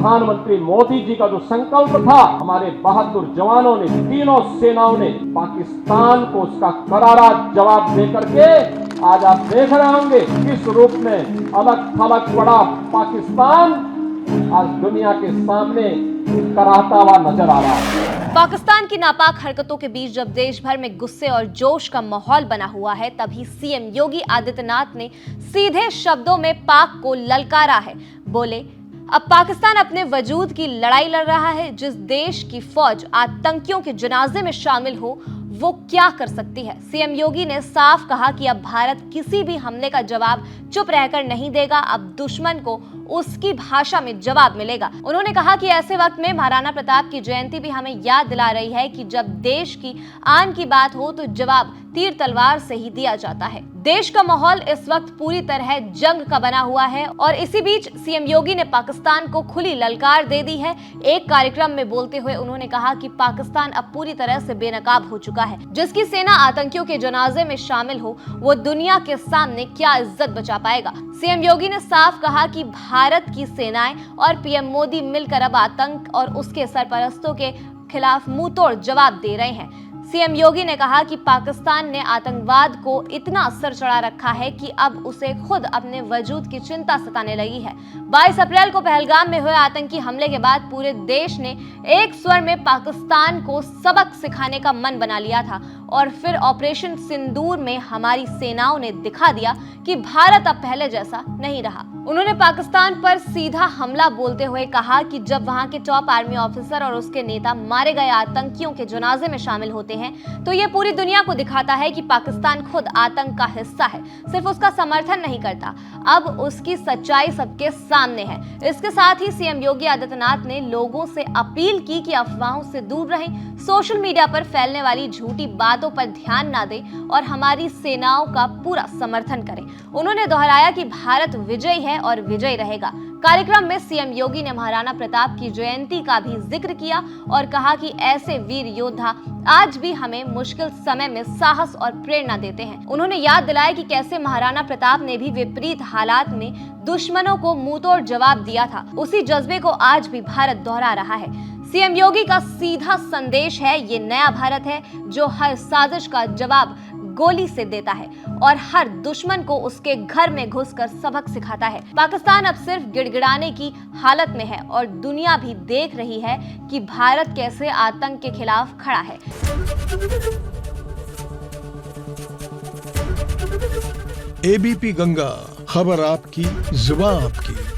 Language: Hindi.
प्रधानमंत्री मोदी जी का जो संकल्प था, हमारे बहादुर जवानों ने, तीनों सेनाओं ने पाकिस्तान को उसका करारा जवाब दे करके आज आप देख रहे होंगे किस रूप में अलग थलग पड़ा पाकिस्तान आज दुनिया के सामने कराहता हुआ नजर आ रहा है। पाकिस्तान की नापाक हरकतों के बीच जब देश भर में गुस्से और जोश का माहौल बना हुआ है, तभी सीएम योगी आदित्यनाथ ने सीधे शब्दों में पाक को ललकारा है। बोले, अब पाकिस्तान अपने वजूद की लड़ाई लड़ रहा है। जिस देश की फौज आतंकियों के जनाजे में शामिल हो वो क्या कर सकती है। सीएम योगी ने साफ कहा कि अब भारत किसी भी हमले का जवाब चुप रहकर नहीं देगा, अब दुश्मन को उसकी भाषा में जवाब मिलेगा। उन्होंने कहा कि ऐसे वक्त में महाराणा प्रताप की जयंती भी हमें याद दिला रही है कि जब देश की आन की बात हो तो जवाब तीर तलवार से ही दिया जाता है। देश का माहौल इस वक्त पूरी तरह जंग का बना हुआ है और इसी बीच सीएम योगी ने पाकिस्तान को खुली ललकार दे दी है। एक कार्यक्रम में बोलते हुए उन्होंने कहा कि पाकिस्तान अब पूरी तरह से बेनकाब हो चुका है। जिसकी सेना आतंकियों के जनाजे में शामिल हो वो दुनिया के सामने क्या इज्जत बचा पाएगा। सीएम योगी ने साफ कहा कि भारत की सेनाएं और पीएम मोदी मिलकर अब आतंक और उसके सरपरस्तों के खिलाफ मुंहतोड़ जवाब दे रहे हैं। सीएम योगी ने कहा कि पाकिस्तान ने आतंकवाद को इतना सर चढ़ा रखा है कि अब उसे खुद अपने वजूद की चिंता सताने लगी है। 22 अप्रैल को पहलगाम में हुए आतंकी हमले के बाद पूरे देश ने एक स्वर में पाकिस्तान को सबक सिखाने का मन बना लिया था और फिर ऑपरेशन सिंदूर में हमारी सेनाओं ने दिखा दिया कि भारत अब पहले जैसा नहीं रहा। उन्होंने पाकिस्तान पर सीधा हमला बोलते हुए कहा कि जब वहां के टॉप आर्मी ऑफिसर और उसके नेता मारे गए आतंकियों के जनाजे में शामिल होते हैं तो ये पूरी दुनिया को दिखाता है कि पाकिस्तान खुद आतंक का हिस्सा है, सिर्फ उसका समर्थन नहीं करता। अब उसकी सच्चाई सबके सामने है। इसके साथ ही सीएम योगी आदित्यनाथ ने लोगों से अपील की कि अफवाहों से दूर रहें, सोशल मीडिया पर फैलने वाली झूठी बातों पर ध्यान ना दें और हमारी सेनाओं का पूरा समर्थन करें। उन्होंने दोहराया कि भारत विजयी है और विजयी रहेगा। कार्यक्रम में सीएम योगी ने महाराणा प्रताप की जयंती का भी जिक्र किया और कहा कि ऐसे वीर योद्धा आज भी हमें मुश्किल समय में साहस और प्रेरणा देते हैं। उन्होंने याद दिलाया कि कैसे महाराणा प्रताप ने भी विपरीत हालात में दुश्मनों को मुंहतोड़ जवाब दिया था। उसी जज्बे को आज भी भारत दोहरा रहा है। सीएम योगी का सीधा संदेश है, ये नया भारत है जो हर साजिश का जवाब गोली से देता है और हर दुश्मन को उसके घर में घुसकर सबक सिखाता है। पाकिस्तान अब सिर्फ गिड़गिड़ाने की हालत में है और दुनिया भी देख रही है कि भारत कैसे आतंक के खिलाफ खड़ा है। एबीपी गंगा, खबर आपकी, जुबान आपकी।